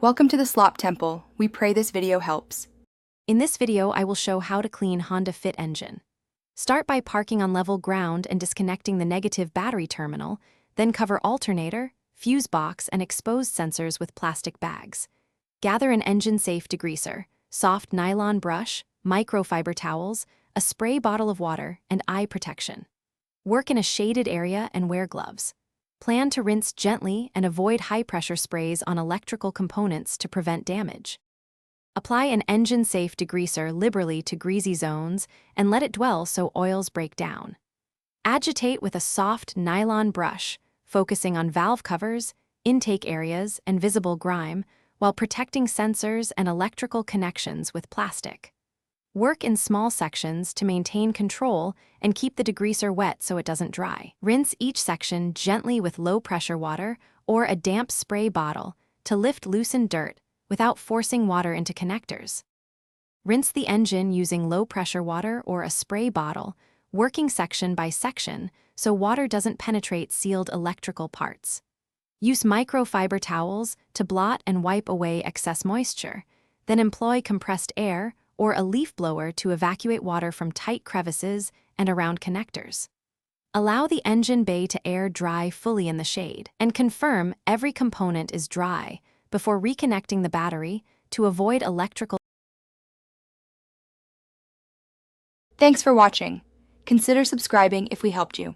Welcome to the Slop Temple. We pray this video helps. In this video, I will show how to clean Honda Fit engine. Start by parking on level ground and disconnecting the negative battery terminal, then cover alternator, fuse box, and exposed sensors with plastic bags. Gather an engine-safe degreaser, soft nylon brush, microfiber towels, a spray bottle of water, and eye protection. Work in a shaded area and wear gloves. Plan to rinse gently and avoid high-pressure sprays on electrical components to prevent damage. Apply an engine-safe degreaser liberally to greasy zones and let it dwell so oils break down. Agitate with a soft nylon brush, focusing on valve covers, intake areas, and visible grime, while protecting sensors and electrical connections with plastic. Work in small sections to maintain control and keep the degreaser wet so it doesn't dry. Rinse each section gently with low-pressure water or a damp spray bottle to lift loosened dirt without forcing water into connectors. Rinse the engine using low-pressure water or a spray bottle, working section by section so water doesn't penetrate sealed electrical parts. Use microfiber towels to blot and wipe away excess moisture, then employ compressed air or a leaf blower to evacuate water from tight crevices and around connectors. Allow the engine bay to air dry fully in the shade, and confirm every component is dry before reconnecting the battery to avoid electrical. Thanks for watching. Consider subscribing if we helped you.